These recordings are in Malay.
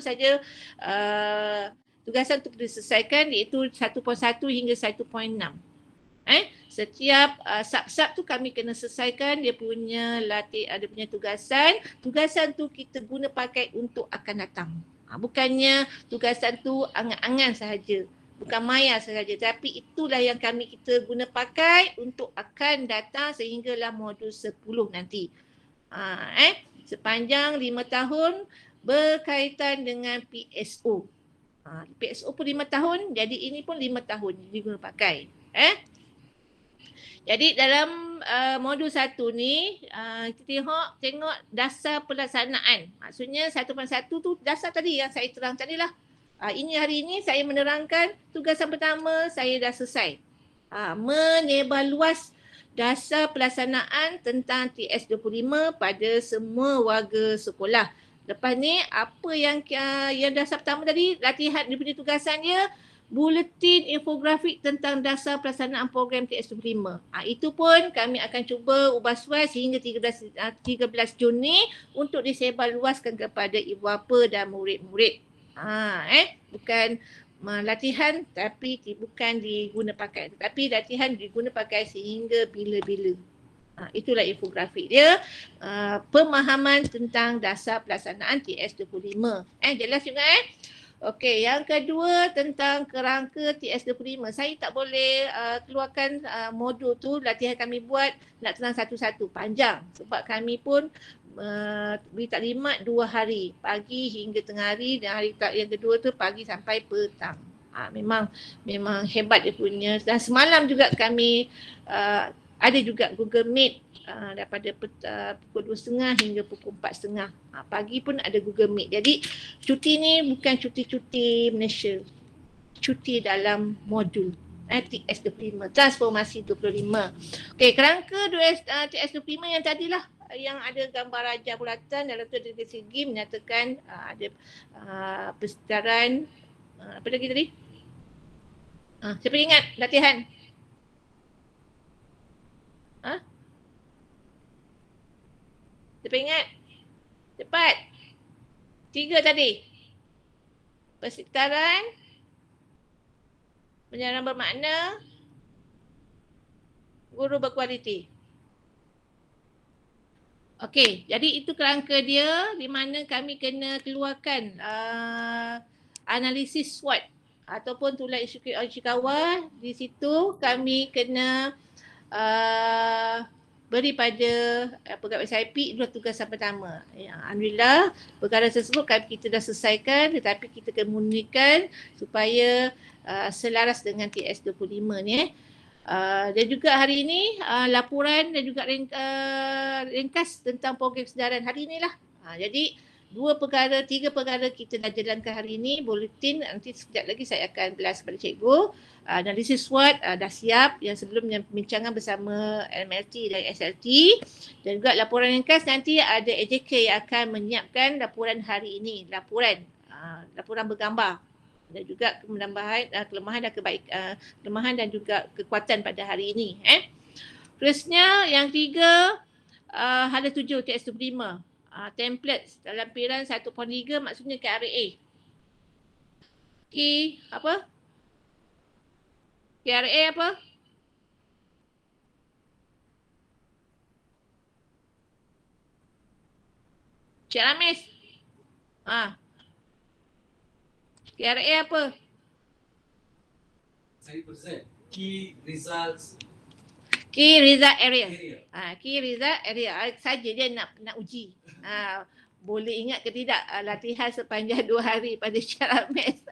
saja tugasan untuk diselesaikan, iaitu 1.1 hingga 1.6. Setiap sub-sub tu kami kena selesaikan dia punya dia punya tugasan. Tugasan tu kita guna pakai untuk akan datang. Bukannya tugasan tu angan-angan sahaja. Bukan maya sahaja, tapi itulah yang kita guna pakai untuk akan datang sehinggalah modul 10 nanti. Sepanjang 5 tahun berkaitan dengan PSO. PSO pun 5 tahun, jadi ini pun 5 tahun diguna pakai. Jadi dalam modul 1 ni kita tengok dasar pelaksanaan. Maksudnya 1.1 tu dasar tadi yang saya terang tadi lah. Ini hari ini saya menerangkan tugasan pertama saya dah selesai. Menebaluas dasar pelaksanaan tentang TS25 pada semua warga sekolah. Lepas ni apa yang dasar pertama tadi, latihan dia punya tugasan dia, buletin infografik tentang dasar pelaksanaan program TS25. Itu pun kami akan cuba ubah suai sehingga 13 Jun ni untuk disebarluaskan kepada ibu bapa dan murid-murid. Bukan latihan tapi bukan diguna pakai, tapi latihan diguna pakai sehingga bila-bila. Itulah infografik dia, pemahaman tentang dasar pelaksanaan TS25. Jelas juga Okey, yang kedua tentang kerangka TS25. Saya tak boleh keluarkan modul tu, latihan kami buat nak tenang satu-satu, panjang. Sebab kami pun beri taklimat 2 hari, pagi hingga tengah hari, dan hari yang kedua tu pagi sampai petang. Memang hebat dia punya. Dan semalam juga kami ada juga Google Meet daripada pukul 2.30 hingga pukul 4.30. Pagi pun ada Google Meet. Jadi cuti ni bukan cuti-cuti Malaysia. Cuti dalam modul TS25, transformasi 25. Okey, kerangka TS25 yang tadilah yang ada gambar raja bulatan, dalam tu ada segi menyatakan ada persedaran apa lagi tadi? Siapa ingat latihan? Siapa ingat? Cepat. 3 tadi. Persekitaran, penjelasan bermakna, guru berkualiti. Okey, jadi itu kerangka dia di mana kami kena keluarkan analisis SWOT ataupun tulang Ishikawa. Di situ kami kena beri pada pegawai SIP dua tugasan pertama. Alhamdulillah perkara tersebut kita dah selesaikan, tetapi kita kemunikan supaya selaras dengan TS25 ni. Dan juga hari ini laporan dan juga ringkas tentang program kesedaran hari inilah. Jadi 3 perkara kita dah jalankan hari ini, buletin nanti sekejap lagi saya akan belas kepada cikgu. Analisis SWOT dah siap yang sebelumnya perbincangan bersama MLT dan SLT, dan juga laporan ringkas nanti ada AJK yang akan menyiapkan laporan hari ini, laporan bergambar dan juga kelemahan dan kelemahan dan juga kekuatan pada hari ini. Terusnya yang 3 hala 7 TS25. Template dalam lampiran 1.3 maksudnya KRA. KRA apa? Cik Ramis. KRA apa? Saya present key results. Key result area. Key result area saja dia nak uji. Boleh ingat ke tidak latihan sepanjang 2 hari pada syarat maths.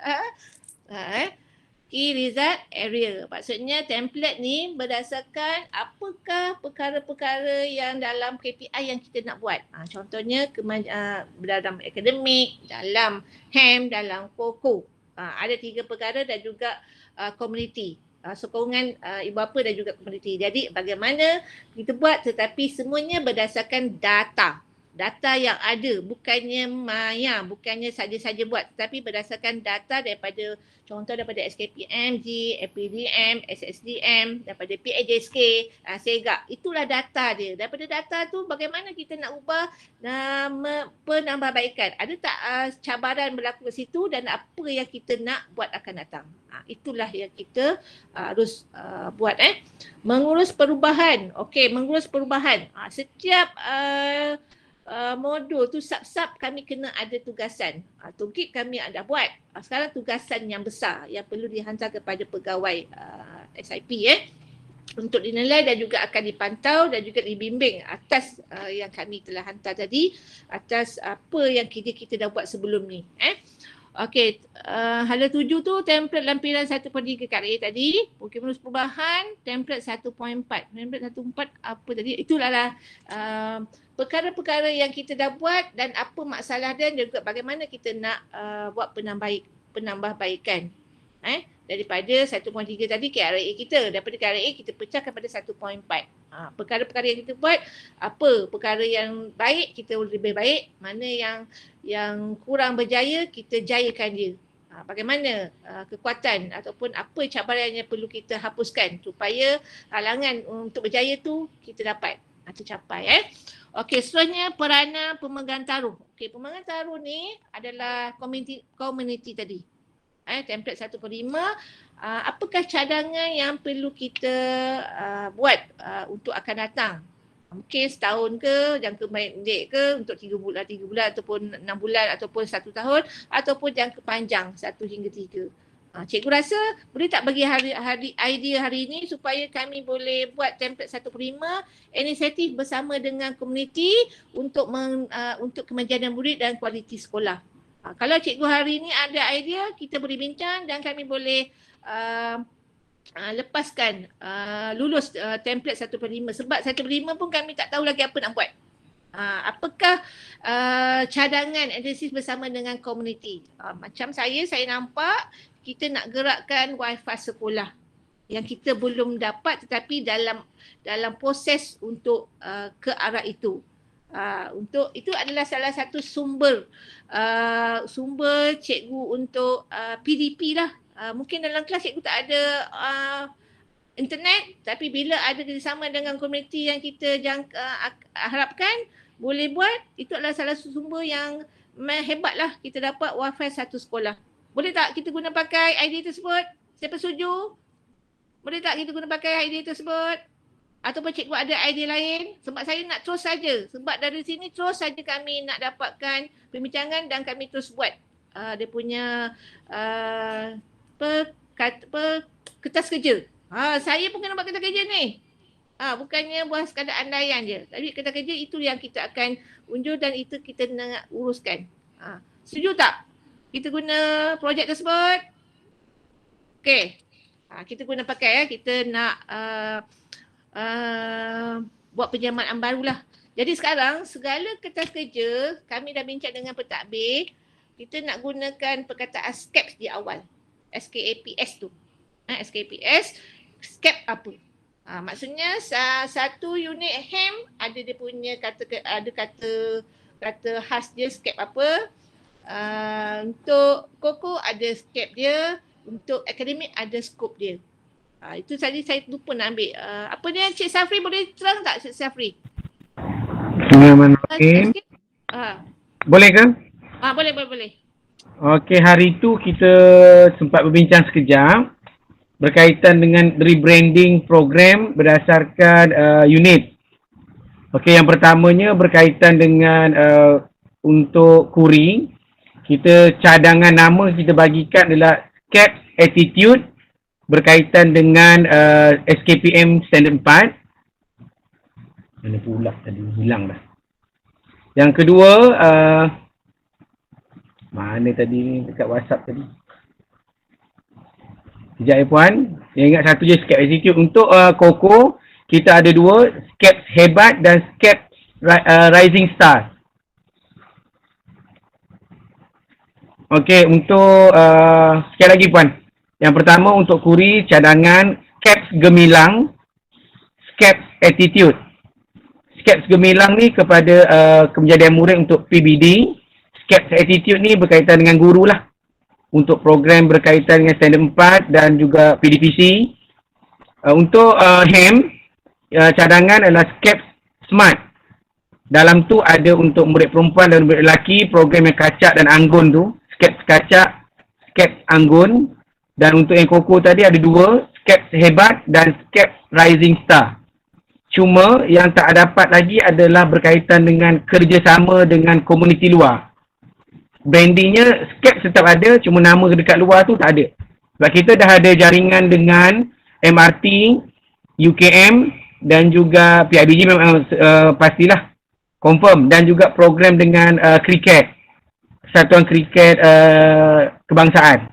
Key result area. Maksudnya template ni berdasarkan apakah perkara-perkara yang dalam KPI yang kita nak buat. Contohnya dalam akademik, dalam HAM, dalam KOKO. Ada 3 perkara dan juga komuniti. Sokongan ibu bapa dan juga komuniti. Jadi bagaimana kita buat, tetapi semuanya berdasarkan data. data yang ada, bukannya maya, bukannya saja-saja buat, tapi berdasarkan data daripada contoh daripada SKPMG, APDM, SSDM, daripada PAJSK, SEGAP. Itulah data dia. Daripada data tu bagaimana kita nak ubah penambahbaikan. Ada tak cabaran berlaku di situ dan apa yang kita nak buat akan datang. Itulah yang kita harus buat. Mengurus perubahan. Okey, mengurus perubahan. Setiap modul tu sub-sub kami kena ada tugasan. Tugik kami ada buat. Sekarang tugasan yang besar yang perlu dihantar kepada pegawai SIP untuk dinilai dan juga akan dipantau dan juga dibimbing atas yang kami telah hantar tadi, atas apa yang kita dah buat sebelum ni. Okey, hala 7 tu template lampiran 1.3 KRA tadi, mungkin perubahan template 1.4. Template 1.4 apa tadi? Itulah perkara-perkara yang kita dah buat dan apa masalah dan juga bagaimana kita nak buat penambahbaikan. Daripada 1.3 tadi KRA kita, daripada KRA kita pecah kepada 1.4. Perkara-perkara yang kita buat, apa perkara yang baik kita lebih baik, mana yang kurang berjaya kita jayakan dia. Bagaimana kekuatan ataupun apa cabaran yang perlu kita hapuskan supaya halangan untuk berjaya tu kita dapat tercapai. Okey, seterusnya peranan pemegang taruh. Okey, pemegang taruh ni adalah community tadi. Template 1.5. Apakah cadangan yang perlu kita buat untuk akan datang? Mungkin setahun ke, jangka pendek ke, untuk 3 bulan ataupun 6 bulan ataupun 1 tahun ataupun jangka panjang 1 hingga 3. Cikgu rasa boleh tak bagi idea hari ini supaya kami boleh buat template 1.5 inisiatif bersama dengan komuniti untuk kemajuan murid dan kualiti sekolah. Kalau cikgu hari ini ada idea, kita boleh bincang dan kami boleh lepaskan lulus template 1.5 sebab 1.5 pun kami tak tahu lagi apa nak buat. Apakah cadangan analisis bersama dengan komuniti? Macam saya nampak kita nak gerakkan wifi sekolah yang kita belum dapat tetapi dalam proses untuk ke arah itu. Untuk itu adalah salah satu sumber cikgu untuk PDP lah. Mungkin dalam kelas cikgu tak ada internet, tapi bila ada kerjasama dengan komuniti yang kita harapkan boleh buat, itu adalah salah satu sumber yang hebatlah kita dapat wifi satu sekolah. Boleh tak kita guna pakai idea tersebut? Siapa setuju? Boleh tak kita guna pakai idea tersebut? Ataupun cikgu ada idea lain? Sebab saya nak terus saja. Sebab dari sini terus saja kami nak dapatkan perbincangan dan kami terus buat dia punya kertas kerja. Saya pun kena buat kertas kerja ni. Bukannya buat sekadar andaian je. Tapi kertas kerja itu yang kita akan unjuk dan itu kita nak uruskan. Setuju tak? Kita guna projek tersebut. Okey. Kita guna pakai kita nak buat penjamaan barulah. Jadi sekarang segala kertas kerja kami dah bincang dengan pentadbir, kita nak gunakan perkataan SCAPS di awal. SKAPS tu. SKAPS, SCAP apa? Maksudnya satu unit HAM ada dia punya kata khas dia SCAP apa. Untuk Koko ada SCAP dia, untuk akademik ada skop dia. Itu tadi saya lupa nak ambil. Apa dia Cik Safri boleh terang tak Cik Safri? Bismillahirrahmanirrahim. Boleh ke? Boleh. Okey, hari itu kita sempat berbincang sekejap berkaitan dengan rebranding program berdasarkan unit. Okey, yang pertamanya berkaitan dengan untuk kuri. Kita cadangan nama kita bagikan adalah CAPS Attitude berkaitan dengan SKPM Standard 4. Mana pula tadi? Hilang dah. Yang kedua, mana tadi ni dekat WhatsApp tadi? Sekejap ya puan. Yang ingat satu je SCAPS Attitude. Untuk Koko, kita ada 2, SCAPS Hebat dan SCAPS Rising Star. Okey, untuk sekali lagi puan. Yang pertama untuk kuri cadangan CAPS Gemilang, SCAPS Attitude. Skeps gemilang ni kepada kejadian murid untuk PBD. Skeps attitude ni berkaitan dengan guru lah. Untuk program berkaitan dengan standard 4 dan juga PDPC. Untuk HEM, cadangan adalah Skeps Smart. Dalam tu ada untuk murid perempuan dan murid lelaki, program yang kacak dan anggun tu. Skeps kacak, Skeps anggun. Dan untuk yang koko tadi ada 2, Skeps hebat dan Skeps rising star. Cuma yang tak dapat lagi adalah berkaitan dengan kerjasama dengan komuniti luar. Brandingnya Skeps tetap ada, cuma nama dekat luar tu tak ada. Sebab kita dah ada jaringan dengan MRT, UKM dan juga PIBG memang pastilah confirm. Dan juga program dengan kriket, Persatuan Kriket Kebangsaan.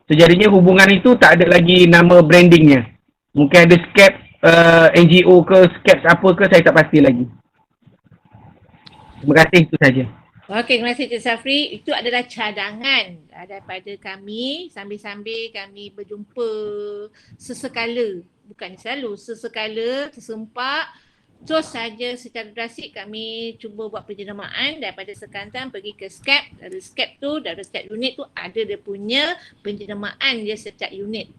So, jadinya hubungan itu tak ada lagi nama brandingnya. Mungkin ada Skeps NGO ke, Skeps apa ke, saya tak pasti lagi. Terima kasih, itu saja. Okey, terima kasih Cik Safri. Itu adalah cadangan daripada kami sambil-sambil kami berjumpa sesekala. Bukan selalu, sesekala, tersempak. Terus saja secara drastik kami cuba buat penjenamaan daripada Sekantan pergi ke Skep. Dari Skep tu, dari setiap unit tu ada dia punya penjenamaan dia setiap unit.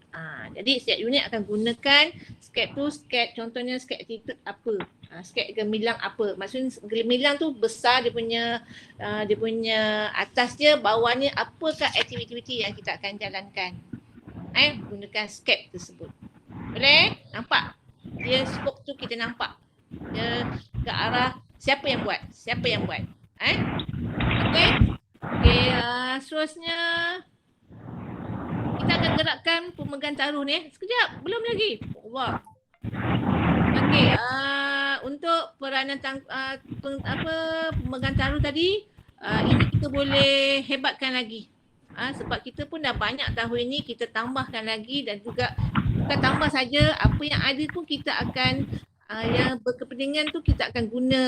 Jadi setiap unit akan gunakan Skep tu, Skep contohnya Skep attitude apa. Skep gemilang apa. Maksudnya gemilang tu besar dia punya atas dia, bawahnya apakah aktiviti yang kita akan jalankan. Gunakan Skep tersebut. Boleh? Nampak? Dia skop tu kita nampak. Dia ke arah siapa yang buat. Okey. Seterusnya kita akan gerakkan pemegang taruh ni. Sekejap, belum lagi. Allah. Okey, untuk peranan pemegang taruh tadi, ini kita boleh hebatkan lagi. Sebab kita pun dah banyak tahun ini, kita tambahkan lagi dan juga bukan tambah saja, apa yang ada pun kita akan yang berkepentingan tu kita akan guna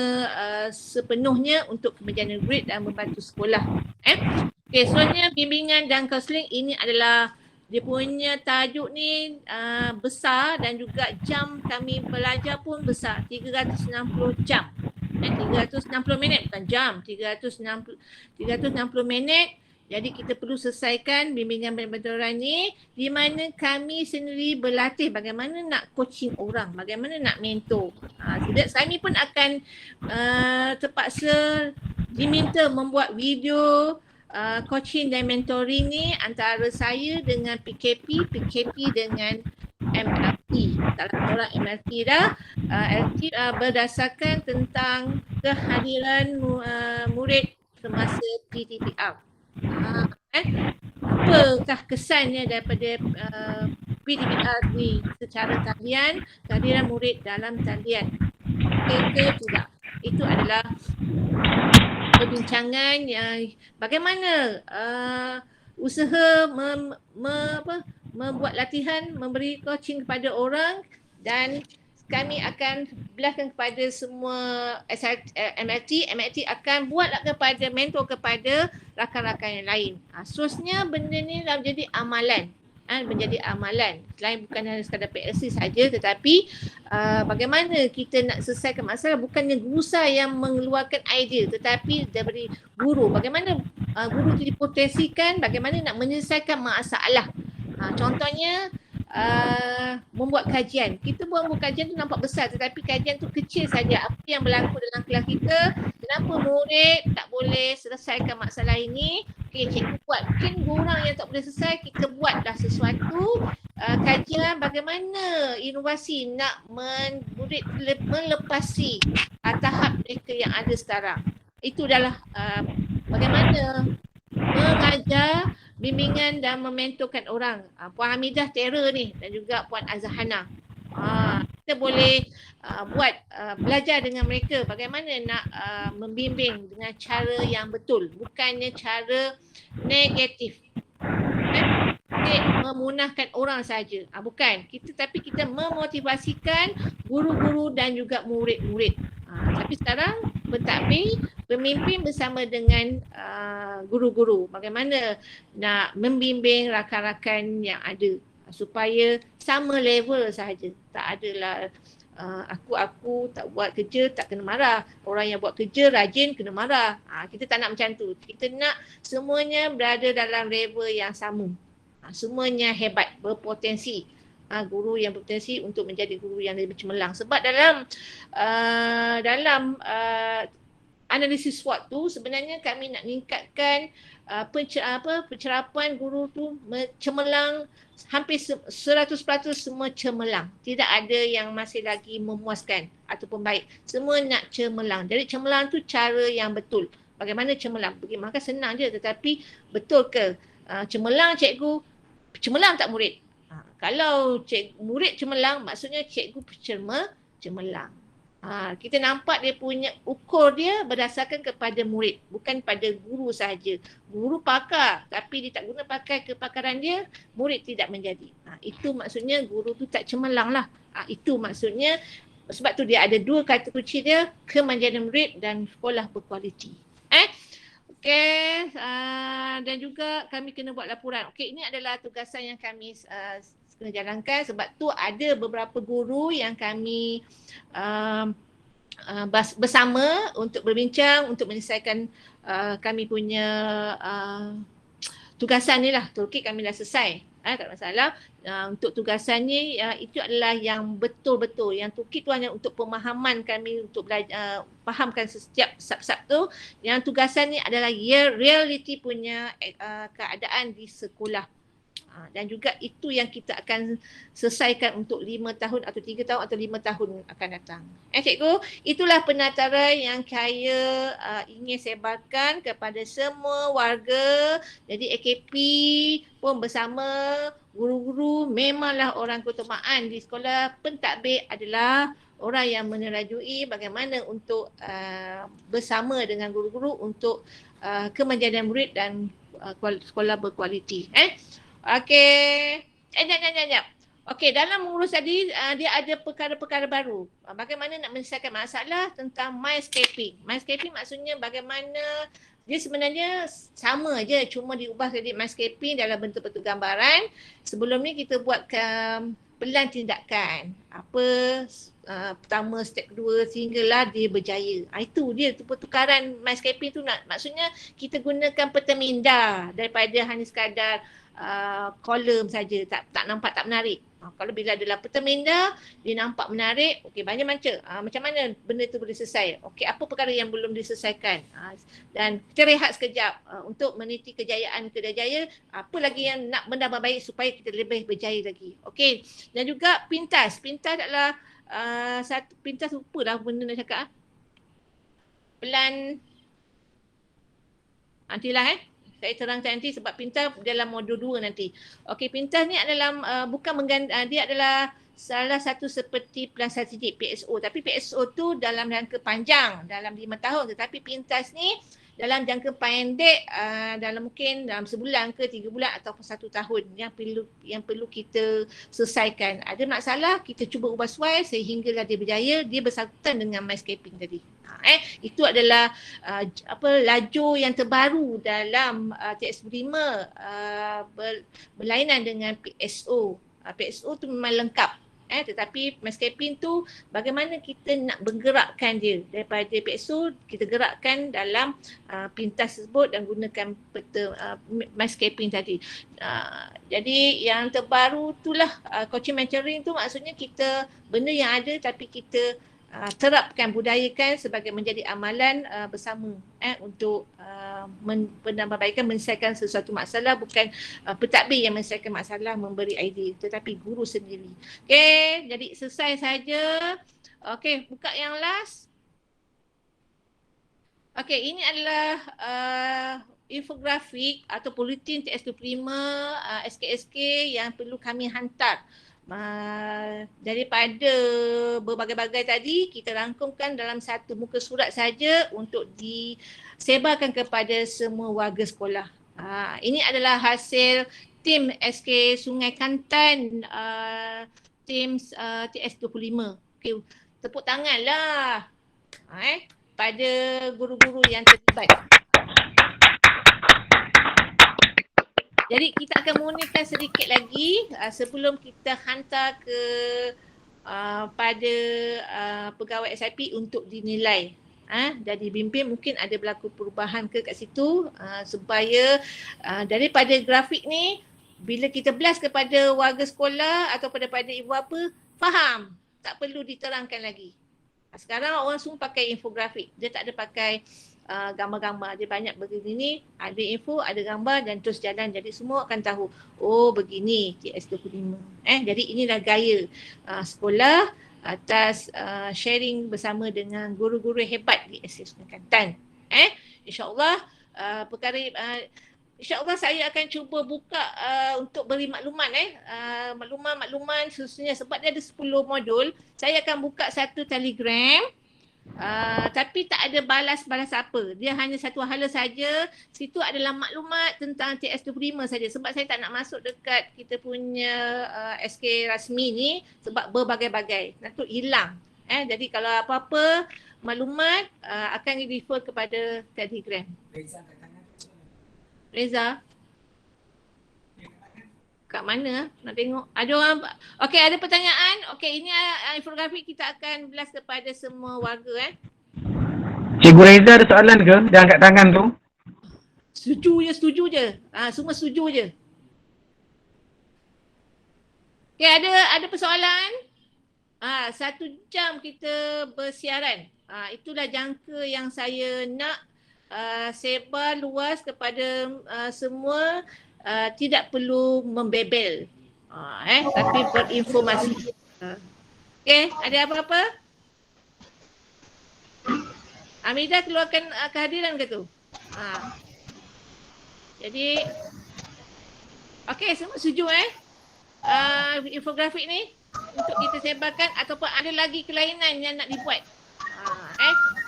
sepenuhnya untuk kemenjangan grid dan membantu sekolah. Okey, soalnya bimbingan dan kaunseling ini adalah dia punya tajuk ni besar dan juga jam kami belajar pun besar, 360 jam. 360 minit bukan jam, 360 minit. Jadi kita perlu selesaikan bimbingan bentoran ni di mana kami sendiri berlatih bagaimana nak coaching orang, bagaimana nak mentor. Kami pun akan terpaksa diminta membuat video coaching dan mentoring ni antara saya dengan PKP dengan MRT. Dalam orang MRT dah, LT berdasarkan tentang kehadiran murid semasa PTPR. Apakah kesannya daripada PTPR ni secara talian, kehadiran murid dalam talian? Ke tidak? Itu adalah perbincangan yang bagaimana usaha membuat latihan, memberi coaching kepada orang, dan kami akan belaskan kepada semua MRT akan buatlah kepada mentor kepada rakan-rakan yang lain. Seterusnya benda ni dah menjadi amalan. Menjadi amalan. Selain bukan hanya sekadar PLC saja, tetapi bagaimana kita nak selesaikan masalah, bukannya guru saya yang mengeluarkan idea, tetapi daripada guru. Bagaimana guru itu dipotensikan, bagaimana nak menyelesaikan masalah. Contohnya membuat kajian. Kita buat kajian tu nampak besar, tetapi kajian tu kecil saja. Apa yang berlaku dalam kelas kita, kenapa murid tak boleh selesaikan masalah ini. Okey, cikgu buat. Mungkin orang yang tak boleh selesai, kita buatlah sesuatu kajian bagaimana inovasi nak murid melepasi tahap mereka yang ada sekarang. Itu adalah bagaimana mengajar, bimbingan dan mementorkan orang. Puan Hamidah Terror ni dan juga Puan Azhana. Kita boleh belajar dengan mereka bagaimana nak membimbing dengan cara yang betul, bukannya cara negatif. Memunahkan orang saja. Bukan. Tapi kita memotivasikan guru-guru dan juga murid-murid. Tapi sekarang pentadbir pemimpin bersama dengan guru-guru bagaimana nak membimbing rakan-rakan yang ada supaya sama level sahaja, tak adalah Aku tak buat kerja tak kena marah. Orang yang buat kerja rajin kena marah. Kita tak nak macam tu. Kita nak semuanya berada dalam level yang sama. Semuanya hebat, berpotensi. Guru yang berpotensi untuk menjadi guru yang lebih cemerlang. Sebab dalam analisis SWOT tu sebenarnya kami nak meningkatkan pencerapan guru tu cemerlang, hampir 100% semua cemerlang. Tidak ada yang masih lagi memuaskan ataupun baik. Semua nak cemerlang. Jadi cemerlang tu cara yang betul. Bagaimana cemerlang? Maka senang je, tetapi betul ke cemerlang cikgu, cemerlang tak murid? Kalau murid cemerlang, maksudnya cikgu cemerlang. Kita nampak dia punya ukur dia berdasarkan kepada murid, bukan pada guru sahaja. Guru pakar tapi dia tak guna pakai kepakaran dia, murid tidak menjadi. Itu maksudnya guru tu tak cemerlang lah. Itu maksudnya, sebab tu dia ada dua kata kunci dia, kemanjaan murid dan sekolah berkualiti. Okey, dan juga kami kena buat laporan. Okey, ini adalah tugasan yang kami kena jalankan. Sebab tu ada beberapa guru yang kami bersama untuk berbincang, untuk menyelesaikan kami punya tugasan ni lah. Toolkit kami dah selesai. Tak masalah. Untuk tugasan ni itu adalah yang betul-betul. Yang toolkit tu hanya untuk pemahaman kami, untuk belajar, fahamkan setiap sub-sub tu. Yang tugasan ni adalah reality punya keadaan di sekolah. Dan juga itu yang kita akan selesaikan untuk 5 tahun atau 3 tahun atau 5 tahun akan datang. Cikgu, itulah penataran yang saya ingin sebarkan kepada semua warga. Jadi AKP pun bersama guru-guru memanglah orang keutamaan di sekolah. Pentadbir adalah orang yang menerajui bagaimana untuk bersama dengan guru-guru untuk kemanjaan murid dan sekolah berkualiti. Okey. Jap. Okey, dalam mengurus tadi dia ada perkara-perkara baru. Bagaimana nak menyelesaikan masalah tentang mindscaping. Mindscaping maksudnya bagaimana dia sebenarnya sama je, cuma diubah jadi mindscaping dalam bentuk-bentuk gambaran. Sebelum ni kita buat pelan tindakan. Pertama, step kedua sehinggalah dia berjaya. Itu dia tu pertukaran mindscaping tu, maksudnya kita gunakan peta minda daripada hanya sekadar kolom saja, tak nampak tak menarik. Kalau bila adalah peta minda, dia nampak menarik, okey, banyak macam mana benda tu boleh selesai. Okey, apa perkara yang belum diselesaikan. Dan kita rehat sekejap untuk meniti kejayaan kedajaya, apa lagi yang nak menambah baik supaya kita lebih berjaya lagi. Okey, dan juga pintas. Pintas adalah pintas, lupalah benda nak cakap. Pelan. Nantilah saya terangkan nanti sebab pintas dalam modul 2 nanti. Okey, pintas ni adalah dia adalah salah satu seperti pelan strategik PSO. Tapi PSO tu dalam jangka panjang, dalam 5 tahun. Tetapi pintas ni dalam jangka pendek, dalam mungkin dalam sebulan ke 3 bulan ataupun 1 tahun yang perlu kita selesaikan. Ada masalah, kita cuba ubah suai sehinggalah dia berjaya, dia bersangkutan dengan mindscaping tadi. Itu adalah laju yang terbaru dalam TS5 berlainan dengan PSO. PSO tu memang lengkap. Tetapi mindscaping tu bagaimana kita nak bergerakkan dia daripada PSO, kita gerakkan dalam pintas tersebut dan gunakan peta mindscaping tadi. Jadi yang terbaru itulah coaching mentoring tu, maksudnya kita benda yang ada tapi kita terapkan, budayakan sebagai menjadi amalan bersama untuk penambahbaikan, menyelesaikan sesuatu masalah. Bukan pentadbir yang menyelesaikan masalah, memberi idea, tetapi guru sendiri. Okey, jadi selesai saja. Okey, buka yang last. Okey, ini adalah infografik atau bulletin TS25 SKSK yang perlu kami hantar. Daripada berbagai-bagai tadi, kita rangkumkan dalam satu muka surat saja untuk disebarkan kepada semua warga sekolah. Ini adalah hasil tim SK Sungai Kantan, tim TS25. Okay, tepuk tanganlah pada guru-guru yang terlibat. Jadi kita akan menggunakan sedikit lagi sebelum kita hantar ke pada pegawai SIP untuk dinilai. Dan dibimbing mungkin ada berlaku perubahan ke kat situ supaya daripada grafik ni bila kita blast kepada warga sekolah atau pada ibu bapa faham, tak perlu diterangkan lagi. Sekarang orang semua pakai infografik, dia tak ada pakai gambar-gambar. Dia banyak begini, ada info, ada gambar dan terus jalan. Jadi semua akan tahu, oh begini TS25. Jadi inilah gaya sekolah atas sharing bersama dengan guru-guru hebat di SSN Kelantan. InsyaAllah perkara InsyaAllah saya akan cuba buka untuk beri makluman makluman khususnya sebab dia ada 10 modul. Saya akan buka satu Telegram tapi tak ada balas apa. Dia hanya satu hala saja. Situ adalah maklumat tentang TS25 saja sebab saya tak nak masuk dekat kita punya SK rasmi ni sebab berbagai-bagai. Nanti hilang. Jadi kalau apa-apa maklumat akan refer kepada Telegram. Reza? Kat mana? Nak tengok. Ada orang? Okey, ada pertanyaan? Okey, ini infografik kita akan blast kepada semua warga. Cikgu Reza ada soalan ke? Dia angkat tangan tu. Setuju je. Semua setuju je. Okey, ada persoalan? 1 jam kita bersiaran. Itulah jangka yang saya nak sebar luas kepada semua, tidak perlu membebel tapi berinformasi. Okey, ada apa-apa? Amida keluarkan kehadiran ke tu? Jadi okey, semua setuju infografik ni untuk kita sebarkan ataupun ada lagi kelainan yang nak dibuat.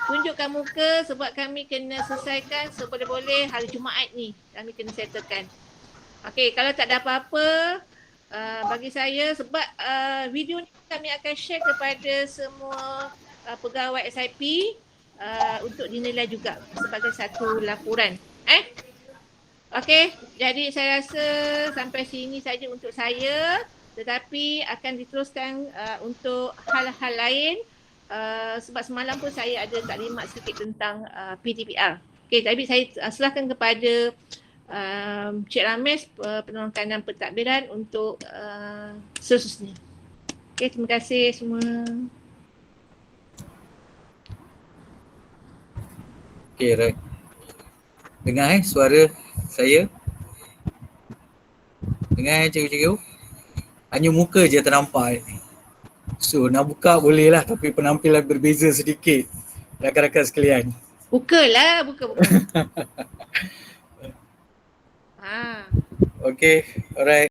Tunjukkan muka sebab kami kena selesaikan seboleh-boleh hari Jumaat ni. Kami kena settlekan. Okey, kalau tak ada apa-apa bagi saya sebab video ni kami akan share kepada semua pegawai SIP untuk dinilai juga sebagai satu laporan. Okey, jadi saya rasa sampai sini saja untuk saya, tetapi akan diteruskan untuk hal-hal lain. Sebab semalam pun saya ada taklimat sedikit tentang PTPR. Okey, tapi saya serahkan kepada Cik Rames penolong kanan pentadbiran untuk seterusnya. Okey, terima kasih semua. Okey, right. Dengar suara saya? Dengar cikgu-cikgu? Hanya muka je ternampak. So nak buka boleh lah tapi penampilan berbeza sedikit rakan-rakan sekalian. Bukalah, buka. Okay, alright.